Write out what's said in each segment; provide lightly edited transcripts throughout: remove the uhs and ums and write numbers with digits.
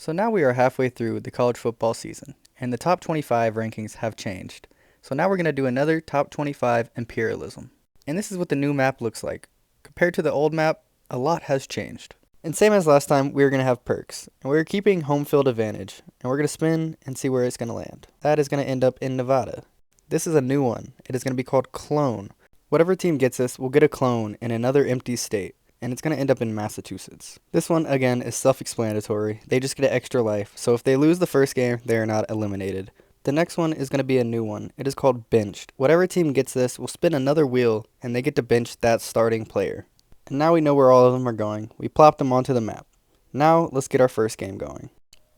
So now we are halfway through the college football season, and the top 25 rankings have changed. So now we're going to do another top 25 Imperialism. And this is what the new map looks like. Compared to the old map, a lot has changed. And same as last time, we're going to have perks. And we're keeping home field advantage. And we're going to spin and see where it's going to land. That is going to end up in Nevada. This is a new one. It is going to be called Clone. Whatever team gets this will get a clone in another empty state. And it's going to end up in Massachusetts. This one, again, is self-explanatory. They just get an extra life, so if they lose the first game, they are not eliminated. The next one is going to be a new one. It is called Benched. Whatever team gets this will spin another wheel, and they get to bench that starting player. And now we know where all of them are going. We plop them onto the map. Now, let's get our first game going.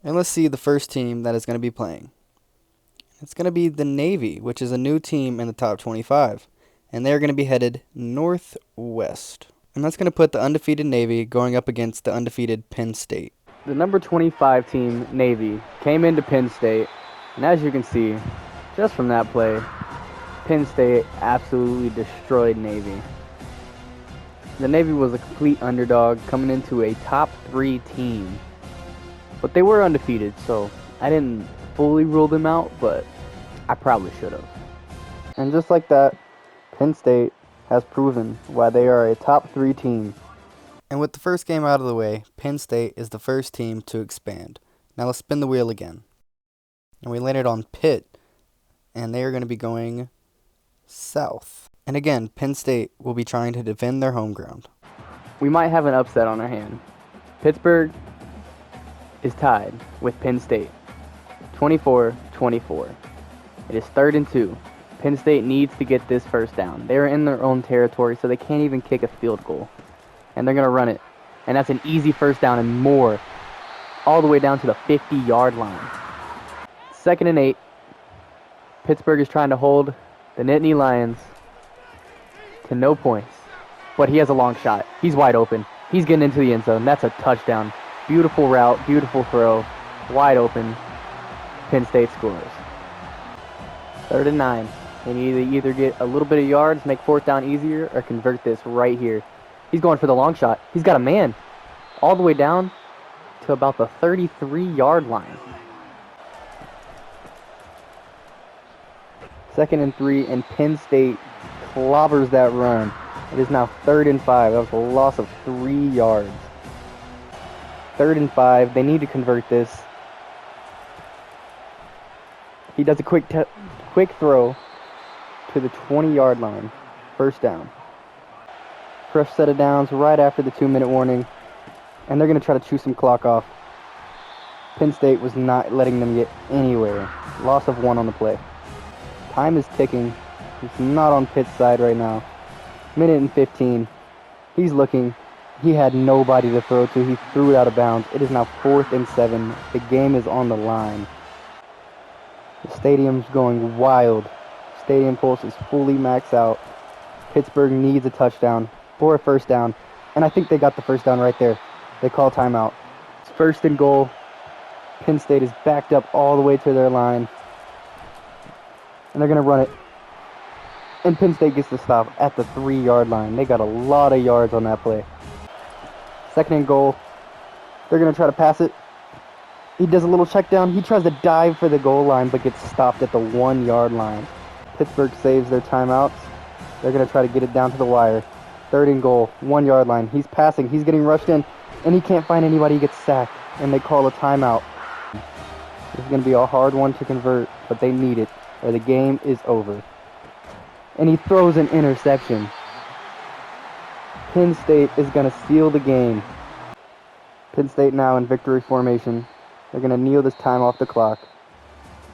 And let's see the first team that is going to be playing. It's going to be the Navy, which is a new team in the top 25. And they're going to be headed northwest. And that's going to put the undefeated Navy going up against the undefeated Penn State. The number 25 team, Navy, came into Penn State, and as you can see, just from that play, Penn State absolutely destroyed Navy. The Navy was a complete underdog coming into a top 3 team, but they were undefeated, so I didn't fully rule them out, but I probably should have. And just like that, Penn State has proven why they are a top 3 team. And with the first game out of the way, Penn State is the first team to expand. Now let's spin the wheel again. And we landed on Pitt, and they are going to be going south. And again, Penn State will be trying to defend their home ground. We might have an upset on our hand. Pittsburgh is tied with Penn State, 24-24. It is 3rd and 2. Penn State needs to get this first down. They're in their own territory, so they can't even kick a field goal. And they're going to run it. And that's an easy first down and more, all the way down to the 50-yard line. 2nd and 8. Pittsburgh is trying to hold the Nittany Lions to no points. But he has a long shot. He's wide open. He's getting into the end zone. That's a touchdown. Beautiful route, beautiful throw. Wide open. Penn State scores. 3rd and 9. They need to either get a little bit of yards, make 4th down easier, or convert this right here. He's going for the long shot. He's got a man all the way down to about the 33-yard line. 2nd and 3, and Penn State clobbers that run. It is now 3rd and 5. That was a loss of 3 yards. 3rd and 5. They need to convert this. He does a quick throw to the 20-yard line. First down. Fresh set of downs right after the 2-minute warning. And they're going to try to chew some clock off. Penn State was not letting them get anywhere. Loss of 1 on the play. Time is ticking. It's not on Pitt's side right now. 1:15. He's looking. He had nobody to throw to. He threw it out of bounds. It is now 4th and 7. The game is on the line. The stadium's going wild. Stadium pulse is fully maxed out. Pittsburgh needs a touchdown or a first down. And I think they got the first down right there. They call timeout. It's 1st and goal. Penn State is backed up all the way to their line. And they're going to run it. And Penn State gets the stop at the 3-yard line. They got a lot of yards on that play. 2nd and goal. They're going to try to pass it. He does a little check down. He tries to dive for the goal line, but gets stopped at the 1-yard line. Pittsburgh saves their timeouts. They're going to try to get it down to the wire. 3rd and goal, 1-yard line. He's passing. He's getting rushed in, and he can't find anybody. He gets sacked, and they call a timeout. This is going to be a hard one to convert, but they need it, or the game is over. And he throws an interception. Penn State is going to seal the game. Penn State now in victory formation. They're going to kneel this time off the clock.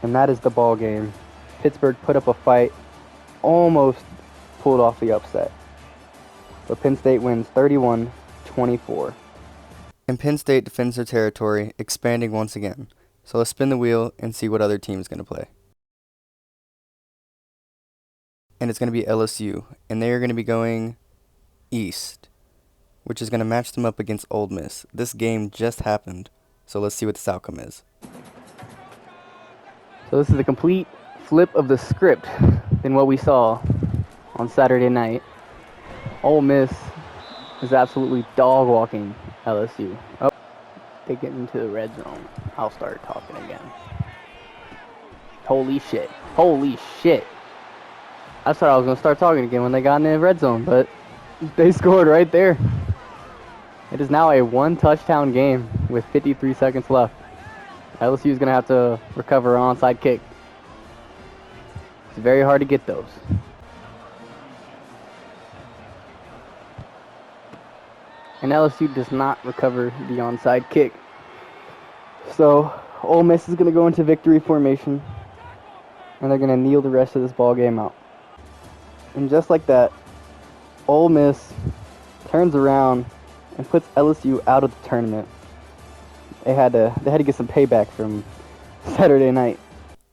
And that is the ball game. Pittsburgh put up a fight, almost pulled off the upset. But Penn State wins 31-24. And Penn State defends their territory, expanding once again. So let's spin the wheel and see what other team's going to play. And it's going to be LSU. And they are going to be going east, which is going to match them up against Ole Miss. This game just happened. So let's see what this outcome is. So this is a complete flip of the script than what we saw on Saturday night. Ole Miss is absolutely dog-walking LSU. Oh, they get into the red zone, I'll start talking again. Holy shit. Holy shit. I thought I was going to start talking again when they got in the red zone, but they scored right there. It is now a one-touchdown game with 53 seconds left. LSU is going to have to recover an onside kick. It's very hard to get those. And LSU does not recover the onside kick. So Ole Miss is going to go into victory formation, and they're going to kneel the rest of this ball game out. And just like that, Ole Miss turns around and puts LSU out of the tournament. They had to get some payback from Saturday night.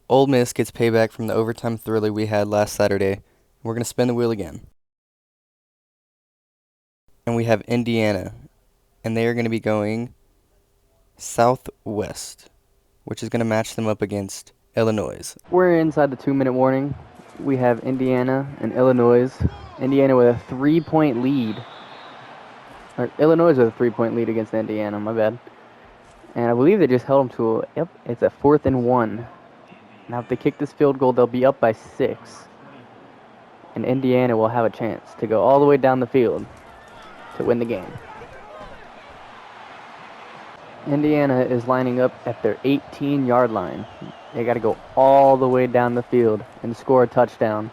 Ole Miss gets payback from the overtime thriller we had last Saturday. We're going to spin the wheel again. And we have Indiana, and they are going to be going southwest, which is going to match them up against Illinois. We're inside the 2-minute warning. We have Indiana and Illinois. Indiana with a 3-point lead. Or Illinois with a 3-point lead against Indiana, my bad. And I believe they just held them to it's a 4th and 1. Now if they kick this field goal, they'll be up by 6. And Indiana will have a chance to go all the way down the field to win the game. Indiana is lining up at their 18-yard line. They got to go all the way down the field and score a touchdown.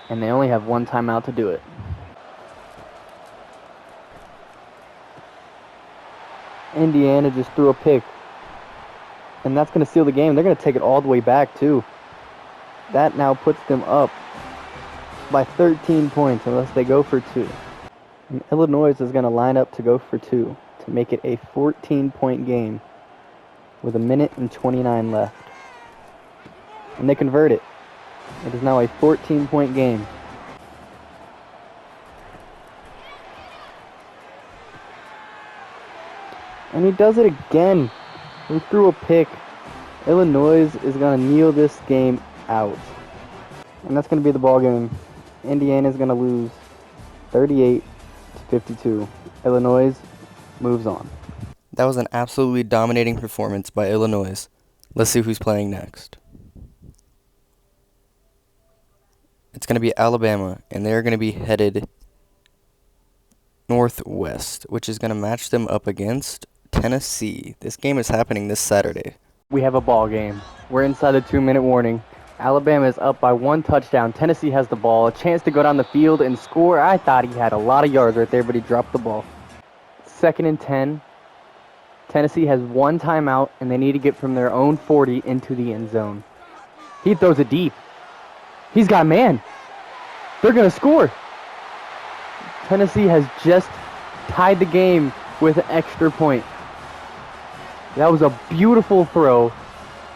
And they only have one timeout to do it. Indiana just threw a pick. And that's going to seal the game. They're going to take it all the way back, too. That now puts them up by 13 points unless they go for 2. And Illinois is going to line up to go for 2 to make it a 14-point game with 1:29 left. And they convert it. It is now a 14-point game. And he does it again. He threw a pick. Illinois is going to kneel this game out. And that's going to be the ball game. Indiana is going to lose 38-52. Illinois moves on. That was an absolutely dominating performance by Illinois. Let's see who's playing next. It's going to be Alabama, and they're going to be headed northwest, which is going to match them up against Tennessee. This game is happening this Saturday. We have a ball game. We're inside the 2-minute warning. Alabama is up by 1 touchdown. Tennessee has the ball, a chance to go down the field and score. I thought he had a lot of yards right there, but he dropped the ball. 2nd and 10. Tennessee has 1 timeout, and they need to get from their own 40 into the end zone. He throws it deep. He's got a man. They're going to score. Tennessee has just tied the game with an extra point. That was a beautiful throw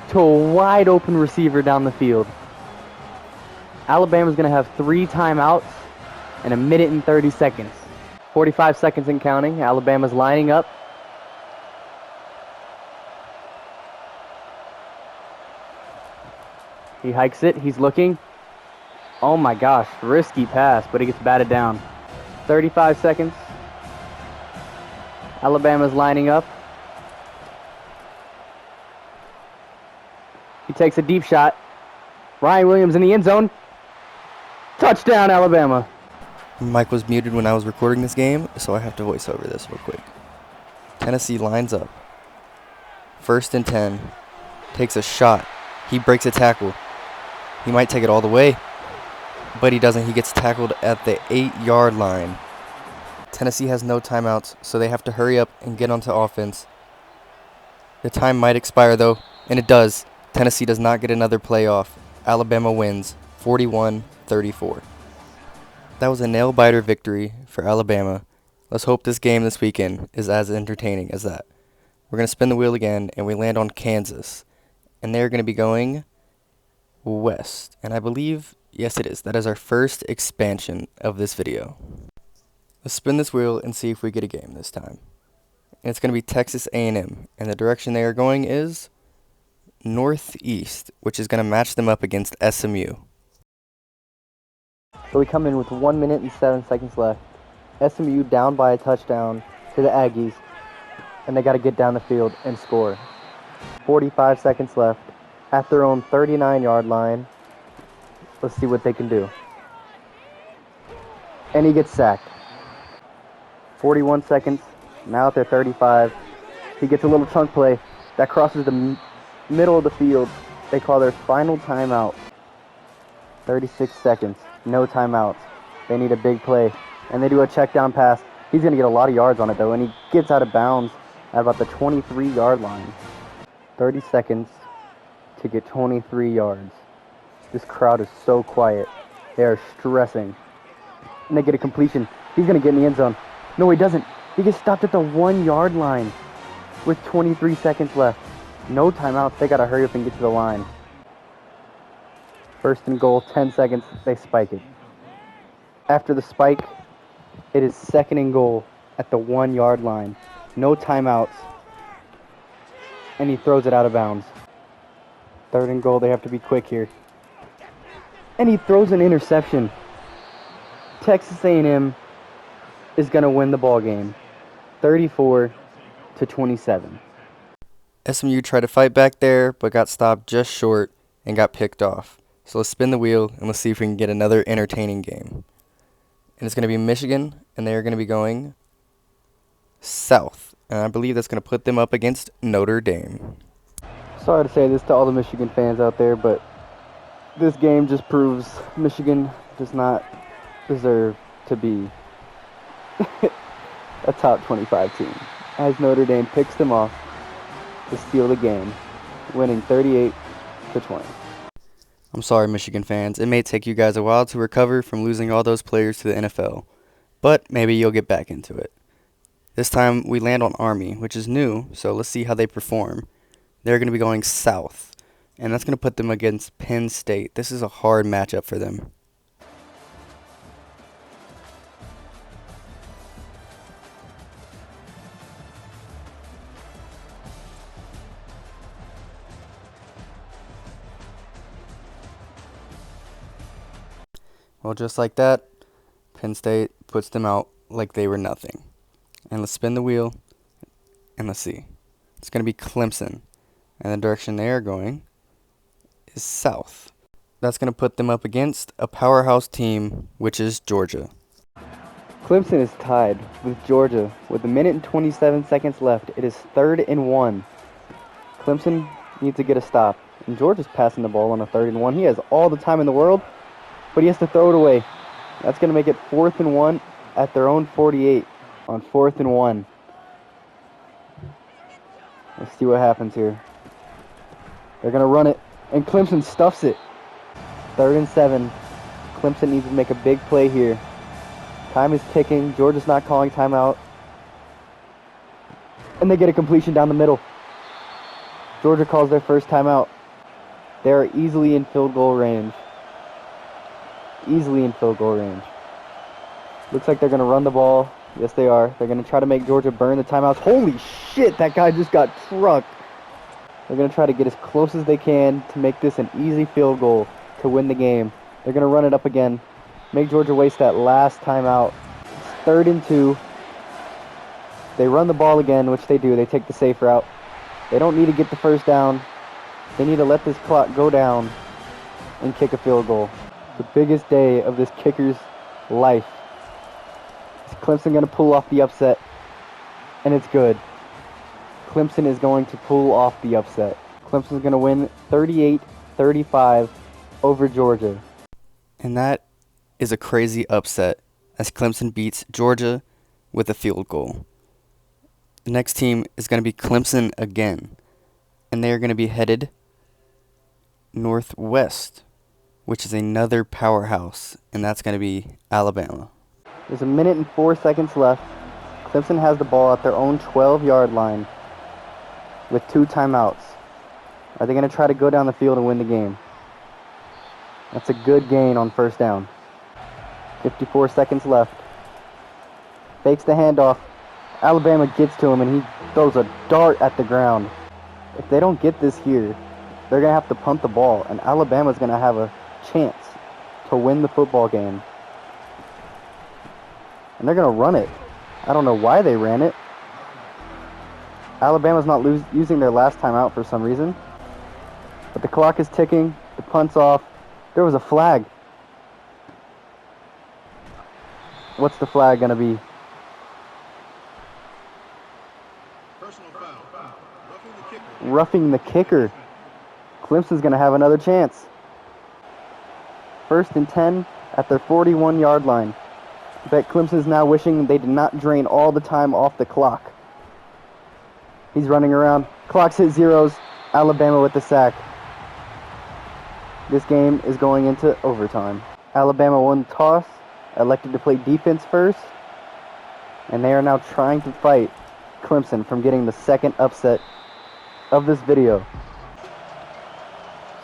to a wide open receiver down the field. Alabama's going to have 3 timeouts and 1:30. 45 seconds and counting. Alabama's lining up. He hikes it. He's looking. Oh my gosh, risky pass, but he gets batted down. 35 seconds. Alabama's lining up. He takes a deep shot. Ryan Williams in the end zone. Touchdown, Alabama. Mike was muted when I was recording this game, so I have to voice over this real quick. Tennessee lines up. 1st and 10. Takes a shot. He breaks a tackle. He might take it all the way, but he doesn't. He gets tackled at the 8-yard line. Tennessee has no timeouts, so they have to hurry up and get onto offense. The time might expire, though, and it does. Tennessee does not get another play off. Alabama wins 41-34. That was a nail-biter victory for Alabama. Let's hope this game this weekend is as entertaining as that. We're going to spin the wheel again, and we land on Kansas. And they're going to be going west. And I believe, yes it is, that is our first expansion of this video. Let's spin this wheel and see if we get a game this time. And it's going to be Texas A&M. And the direction they are going is northeast, which is going to match them up against SMU. So we come in with 1:07 left. SMU down by a touchdown to the Aggies. and they got to get down the field and score. 45 seconds left at their own 39-yard line. Let's see what they can do. And he gets sacked. 41 seconds, now at their 35. He gets a little chunk play that crosses the middle of the field. They call their final timeout. 36 seconds, no timeouts. They need a big play, and they do a check down pass. He's going to get a lot of yards on it, though, and he gets out of bounds at about the 23-yard line. 30 seconds to get 23 yards. This crowd is so quiet. They are stressing. And they get a completion. He's going to get in the end zone. No, he doesn't. He gets stopped at the 1-yard line with 23 seconds left. No timeouts. They got to hurry up and get to the line. First and goal, 10 seconds. They spike it. After the spike, it is second and goal at the 1-yard line. No timeouts. And he throws it out of bounds. Third and goal. They have to be quick here. And he throws an interception. Texas A&M is going to win the ball game. 34-27. SMU tried to fight back there, but got stopped just short and got picked off. So let's spin the wheel, and let's see if we can get another entertaining game. And it's going to be Michigan, and they're going to be going south. And I believe that's going to put them up against Notre Dame. Sorry to say this to all the Michigan fans out there, but this game just proves Michigan does not deserve to be a top 25 team, as Notre Dame picks them off to steal the game, winning 38-20. I'm sorry, Michigan fans. It may take you guys a while to recover from losing all those players to the NFL, but maybe you'll get back into it. This time we land on Army, which is new, so let's see how they perform. They're going to be going south, and that's going to put them against Penn State. This is a hard matchup for them. Well, just like that, Penn State puts them out like they were nothing. And let's spin the wheel, and let's see. It's going to be Clemson, and the direction they are going is south. That's going to put them up against a powerhouse team, which is Georgia. Clemson is tied with Georgia with 1 minute and 27 seconds left. It is 3rd and 1. Clemson needs to get a stop, and Georgia's passing the ball on a 3rd and 1. He has all the time in the world, but he has to throw it away. That's going to make it 4th and 1 at their own 48 on 4th and 1. Let's see what happens here. They're going to run it, and Clemson stuffs it. 3rd and 7. Clemson needs to make a big play here. Time is ticking. Georgia's not calling timeout. And they get a completion down the middle. Georgia calls their first timeout. They are easily in field goal range. Easily in field goal range. Looks like they're going to run the ball. Yes, they are. They're going to try to make Georgia burn the timeouts. Holy shit, that guy just got trucked. They're going to try to get as close as they can to make this an easy field goal to win the game. They're going to run it up again. Make Georgia waste that last timeout. It's 3rd and 2. They run the ball again, which they do. They take the safe route. They don't need to get the first down. They need to let this clock go down and kick a field goal. The biggest day of this kicker's life. Is Clemson going to pull off the upset? And it's good. Clemson is going to pull off the upset. Clemson's going to win 38-35 over Georgia. And that is a crazy upset as Clemson beats Georgia with a field goal. The next team is going to be Clemson again, and they are going to be headed northwest, which is another powerhouse, and that's going to be Alabama. There's 1 minute and 4 seconds left. Clemson has the ball at their own 12-yard line with 2 timeouts. Are they going to try to go down the field and win the game? That's a good gain on first down. 54 seconds left. Fakes the handoff. Alabama gets to him, and he throws a dart at the ground. If they don't get this here, they're going to have to punt the ball, and Alabama's going to have a chance to win the football game. And they're going to run it. I don't know why they ran it. Alabama's not using their last timeout for some reason. But the clock is ticking. The punt's off. There was a flag. What's the flag going to be? Personal foul. Roughing the kicker. Roughing the kicker. Clemson's going to have another chance. 1st and 10 at their 41-yard line. I bet Clemson's now wishing they did not drain all the time off the clock. He's running around. Clock's hit zeros. Alabama with the sack. This game is going into overtime. Alabama won the toss, elected to play defense first, and they are now trying to fight Clemson from getting the second upset of this video.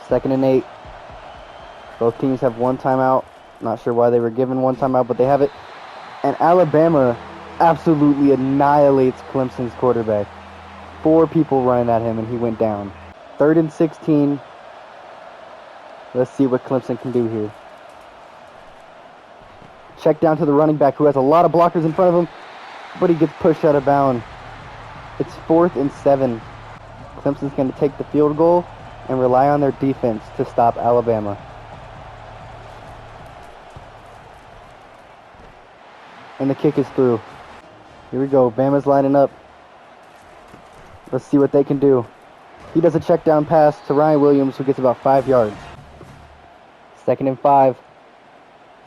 2nd and 8. Both teams have one timeout. Not sure why they were given one timeout, but they have it. And Alabama absolutely annihilates Clemson's quarterback. 4 people running at him, and he went down. 3rd and 16. Let's see what Clemson can do here. Check down to the running back, who has a lot of blockers in front of him, but he gets pushed out of bounds. It's 4th and 7. Clemson's going to take the field goal and rely on their defense to stop Alabama. And the kick is through. Here we go. Bama's lining up. Let's see what they can do. He does a check down pass to Ryan Williams, who gets about 5 yards. 2nd and 5.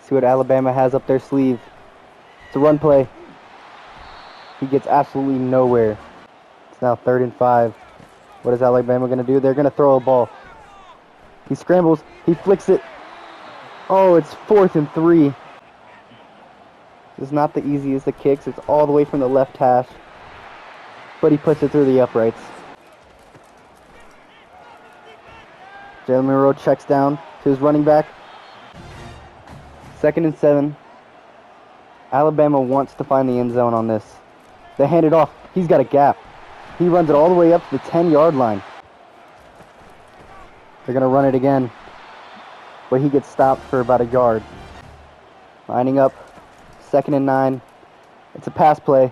See what Alabama has up their sleeve. It's a run play. He gets absolutely nowhere. It's now 3rd and 5. What is Alabama going to do? They're going to throw a ball. He scrambles. He flicks it. Oh, it's 4th and 3. This is not the easiest of kicks. It's all the way from the left hash. But he puts it through the uprights. Jalen Monroe checks down to his running back. 2nd and 7. Alabama wants to find the end zone on this. They hand it off. He's got a gap. He runs it all the way up to the 10-yard line. They're going to run it again. But he gets stopped for about a yard. Lining up. 2nd and 9. It's a pass play.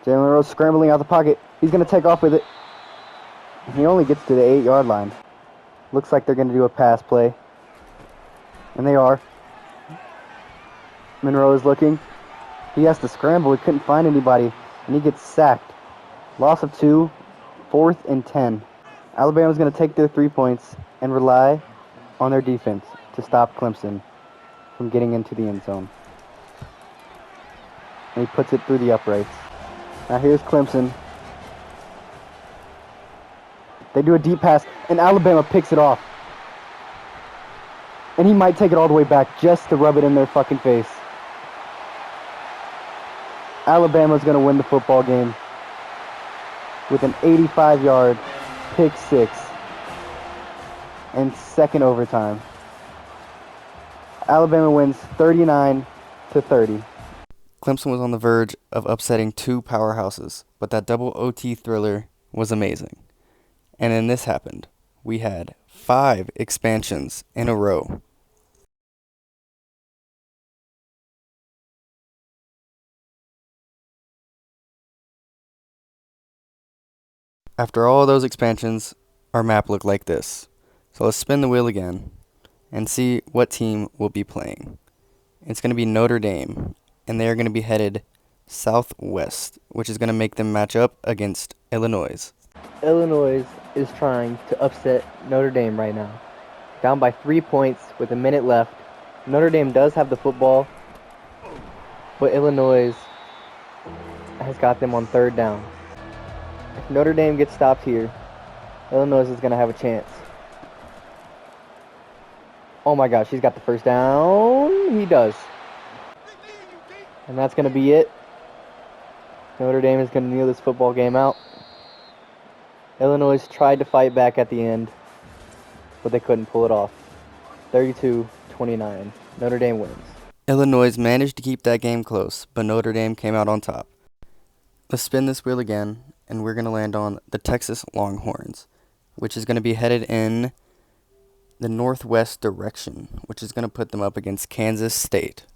Jalen Monroe scrambling out the pocket. He's going to take off with it. He only gets to the 8-yard line. Looks like they're going to do a pass play. And they are. Monroe is looking. He has to scramble. He couldn't find anybody. And he gets sacked. Loss of 2. 4th and 10. Alabama's going to take their 3 points and rely on their defense to stop Clemson from getting into the end zone. And he puts it through the uprights. Now here's Clemson. They do a deep pass, and Alabama picks it off. And he might take it all the way back just to rub it in their fucking face. Alabama's going to win the football game with an 85-yard pick six and second overtime. Alabama wins 39-30. Clemson was on the verge of upsetting 2 powerhouses, but that double OT thriller was amazing. And then this happened. We had 5 expansions in a row. After all those expansions, our map looked like this. So let's spin the wheel again and see what team will be playing. It's going to be Notre Dame, and they are going to be headed southwest, which is going to make them match up against Illinois. Illinois is trying to upset Notre Dame right now. Down by 3 points with a minute left. Notre Dame does have the football, but Illinois has got them on 3rd down. If Notre Dame gets stopped here, Illinois is going to have a chance. Oh my gosh, he's got the 1st down. He does. And that's going to be it. Notre Dame is going to kneel this football game out. Illinois tried to fight back at the end, but they couldn't pull it off. 32-29. Notre Dame wins. Illinois managed to keep that game close, but Notre Dame came out on top. Let's spin this wheel again, and we're going to land on the Texas Longhorns, which is going to be headed in the northwest direction, which is going to put them up against Kansas State.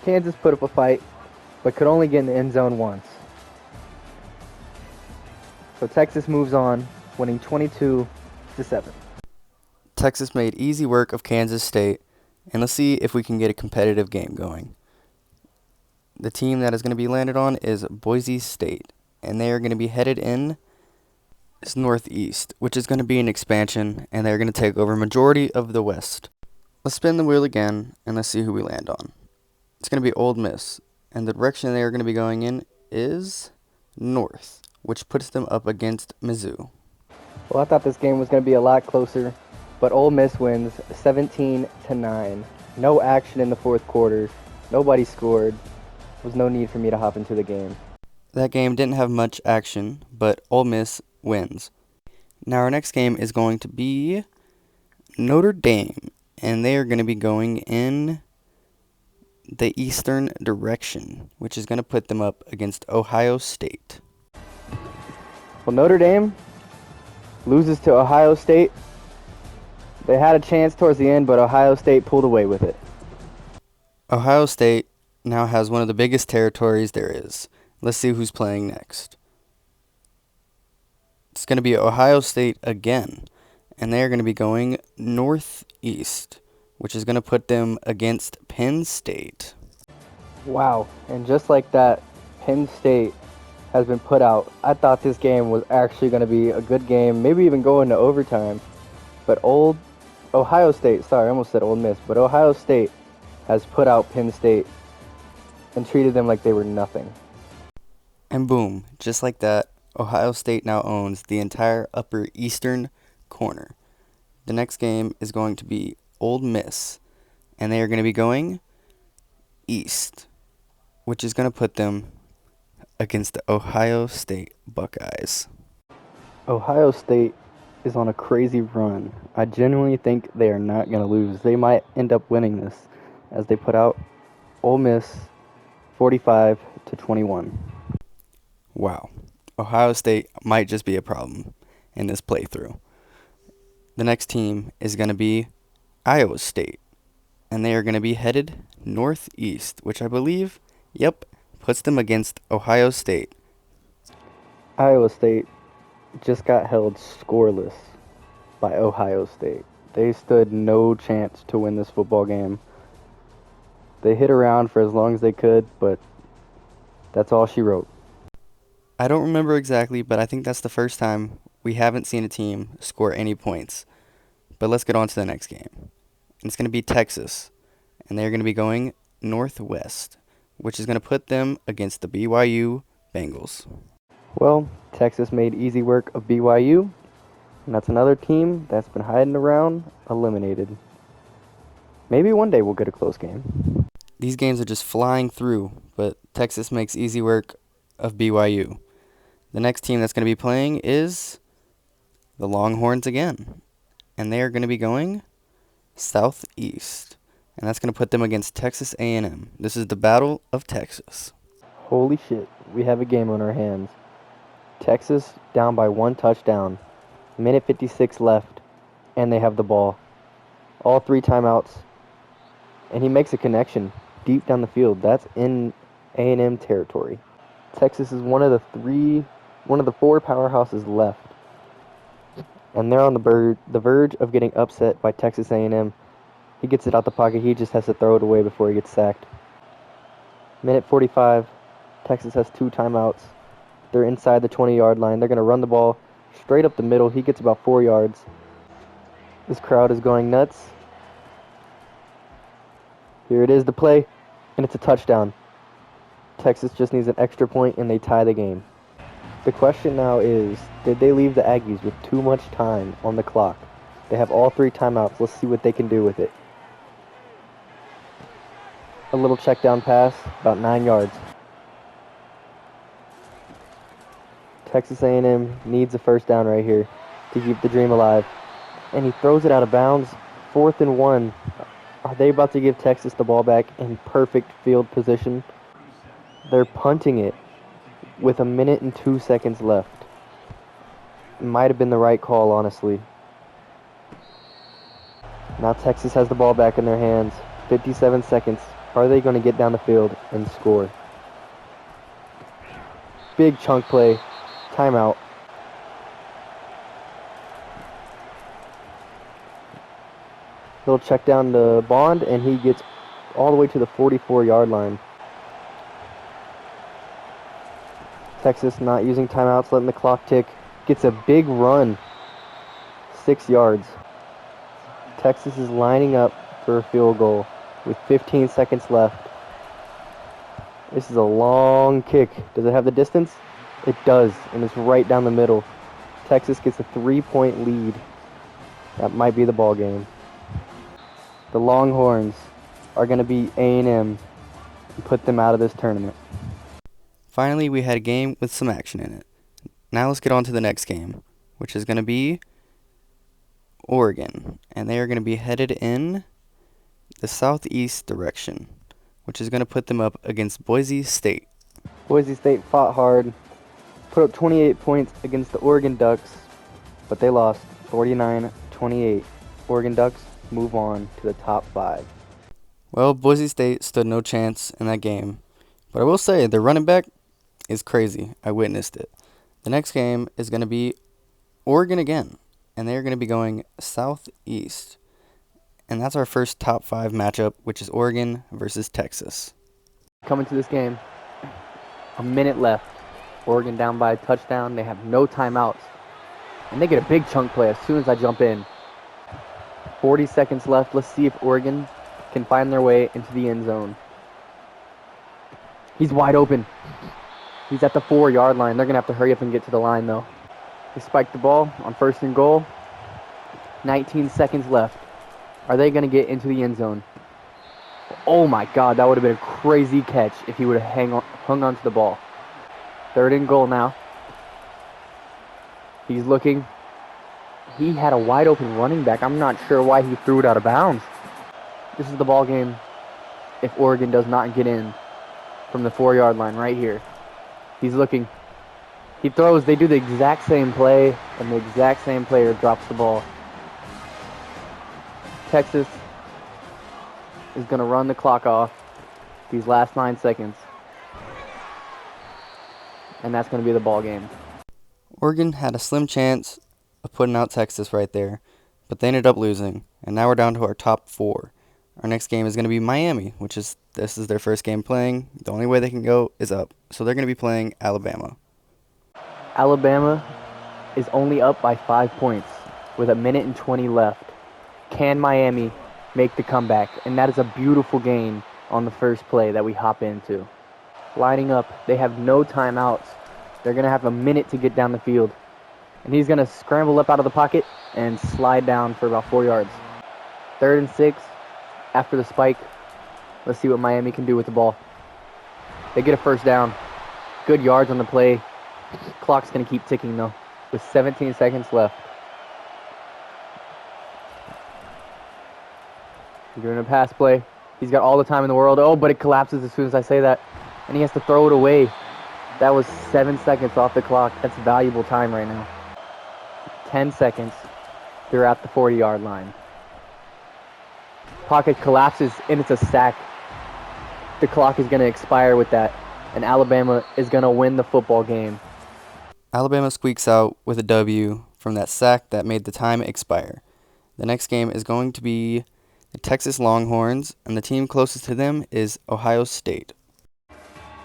Kansas put up a fight, but could only get in the end zone once. So Texas moves on, winning 22-7. Texas made easy work of Kansas State, and let's see if we can get a competitive game going. The team that is going to be landed on is Boise State, and they are going to be headed in Northeast, which is going to be an expansion, and they're going to take over majority of the West. Let's spin the wheel again, and let's see who we land on. It's going to be Ole Miss, and the direction they are going to be going in is north, which puts them up against Mizzou. Well, I thought this game was going to be a lot closer, but Ole Miss wins 17-9. No action in the fourth quarter. Nobody scored. There was no need for me to hop into the game. That game didn't have much action, but Ole Miss wins. Now our next game is going to be Notre Dame, and they are going to be going in the eastern direction, which is going to put them up against Ohio State. Well, Notre Dame loses to Ohio State. They had a chance towards the end, but Ohio State pulled away with it. Ohio State now has one of the biggest territories there is. Let's see who's playing next. It's going to be Ohio State again, and they are going to be going northeast, which is going to put them against Penn State. Wow, and just like that, Penn State has been put out. I thought this game was actually going to be a good game, maybe even go into overtime. But Ohio State, sorry, I almost said Ole Miss, but Ohio State has put out Penn State and treated them like they were nothing. And boom, just like that, Ohio State now owns the entire upper eastern corner. The next game is going to be Ole Miss, and they are going to be going east, which is going to put them against the Ohio State Buckeyes. Ohio State is on a crazy run. I genuinely think they are not going to lose. They might end up winning this as they put out Ole Miss 45-21. Wow. Ohio State might just be a problem in this playthrough. The next team is going to be Iowa State, and they are going to be headed northeast, which I believe, puts them against Ohio State. Iowa State just got held scoreless by Ohio State. They stood no chance to win this football game. They hit around for as long as they could, but that's all she wrote. I don't remember exactly, but I think that's the first time we haven't seen a team score any points. But let's get on to the next game. And it's going to be Texas, and they're going to be going northwest, which is going to put them against the BYU Bengals. Well, Texas made easy work of BYU, and that's another team that's been hiding around, eliminated. Maybe one day we'll get a close game. These games are just flying through, but Texas makes easy work of BYU. The next team that's going to be playing is the Longhorns again, and they are going to be going southeast, and that's going to put them against Texas A&M. This is the Battle of Texas. Holy shit, we have a game on our hands. Texas down by 1 touchdown. Minute 56 left, and they have the ball. All 3 timeouts, and he makes a connection deep down the field. That's in A&M territory. Texas is one of the 4 powerhouses left, and they're on the verge of getting upset by Texas A&M. He gets it out the pocket. He just has to throw it away before he gets sacked. Minute 45. Texas has 2 timeouts. They're inside the 20-yard line. They're going to run the ball straight up the middle. He gets about 4 yards. This crowd is going nuts. Here it is, the play, and it's a touchdown. Texas just needs an extra point, and they tie the game. The question now is, did they leave the Aggies with too much time on the clock? They have all 3 timeouts. Let's see what they can do with it. A little check down pass, about 9 yards. Texas A&M needs a first down right here to keep the dream alive. And he throws it out of bounds. 4th and 1. Are they about to give Texas the ball back in perfect field position? They're punting it with 1 minute and 2 seconds left. It might have been the right call, honestly. Now Texas has the ball back in their hands. 57 seconds. Are they going to get down the field and score? Big chunk play. Timeout. He'll check down to Bond, and he gets all the way to the 44-yard line. Texas not using timeouts, letting the clock tick. Gets a big run, 6 yards. Texas is lining up for a field goal with 15 seconds left. This is a long kick. Does it have the distance? It does, and it's right down the middle. Texas gets a 3-point lead. That might be the ball game. The Longhorns are going to beat A&M and put them out of this tournament. Finally, we had a game with some action in it. Now let's get on to the next game, which is going to be Oregon, and they are going to be headed in the southeast direction, which is going to put them up against Boise State. Boise State fought hard, put up 28 points against the Oregon Ducks, but they lost 49-28. Oregon Ducks move on to the top 5. Well, Boise State stood no chance in that game, but I will say their running back is crazy. I witnessed it. The next game is going to be Oregon again, and they're going to be going southeast. And that's our first top 5 matchup, which is Oregon versus Texas. Coming to this game, a minute left. Oregon down by a touchdown. They have no timeouts. And they get a big chunk play as soon as I jump in. 40 seconds left. Let's see if Oregon can find their way into the end zone. He's wide open. He's at the 4-yard line. They're going to have to hurry up and get to the line, though. They spike the ball on 1st and goal. 19 seconds left. Are they going to get into the end zone? Oh, my God. That would have been a crazy catch if he would have hung on to the ball. 3rd and goal now. He's looking. He had a wide open running back. I'm not sure why he threw it out of bounds. This is the ball game if Oregon does not get in from the 4-yard line right here. He's looking. He throws. They do the exact same play, and the exact same player drops the ball. Texas is going to run the clock off these last 9 seconds. And that's going to be the ball game. Oregon had a slim chance of putting out Texas right there, but they ended up losing, and now we're down to our top 4. Our next game is going to be Miami, this is their first game playing. The only way they can go is up, so they're going to be playing Alabama. Alabama is only up by 5 points with 1:20 left. Can Miami make the comeback? And that is a beautiful gain on the first play that we hop into. Lining up, they have no timeouts. They're going to have a minute to get down the field. And he's going to scramble up out of the pocket and slide down for about 4 yards. 3rd and 6 after the spike. Let's see what Miami can do with the ball. They get a 1st down. Good yards on the play. Clock's going to keep ticking, though, with 17 seconds left. Doing a pass play. He's got all the time in the world. Oh, but it collapses as soon as I say that. And he has to throw it away. That was 7 seconds off the clock. That's valuable time right now. 10 seconds. They're at the 40-yard line. Pocket collapses, and it's a sack. The clock is going to expire with that. And Alabama is going to win the football game. Alabama squeaks out with a W from that sack that made the time expire. The next game is going to be the Texas Longhorns, and the team closest to them is Ohio State.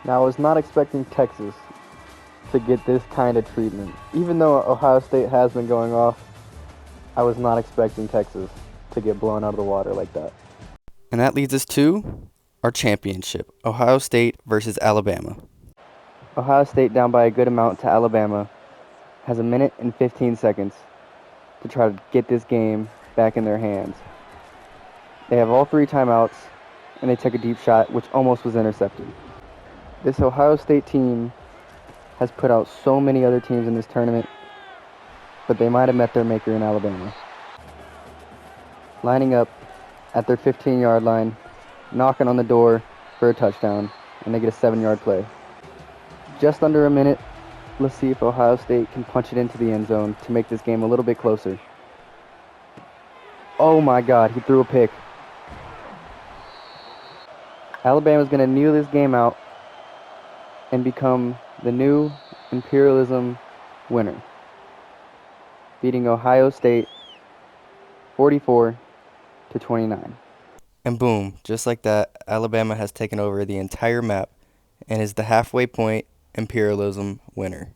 Now, I was not expecting Texas to get this kind of treatment. Even though Ohio State has been going off, I was not expecting Texas to get blown out of the water like that. And that leads us to our championship, Ohio State versus Alabama. Ohio State, down by a good amount to Alabama, has 1:15 to try to get this game back in their hands. They have all 3 timeouts, and they took a deep shot, which almost was intercepted. This Ohio State team has put out so many other teams in this tournament, but they might have met their maker in Alabama. Lining up at their 15-yard line, knocking on the door for a touchdown, and they get a 7-yard play. Just under a minute. Let's see if Ohio State can punch it into the end zone to make this game a little bit closer. Oh my God, he threw a pick. Alabama's going to kneel this game out and become the new Imperialism winner, beating Ohio State 44-31. to 29. And boom, just like that, Alabama has taken over the entire map and is the halfway point imperialism winner.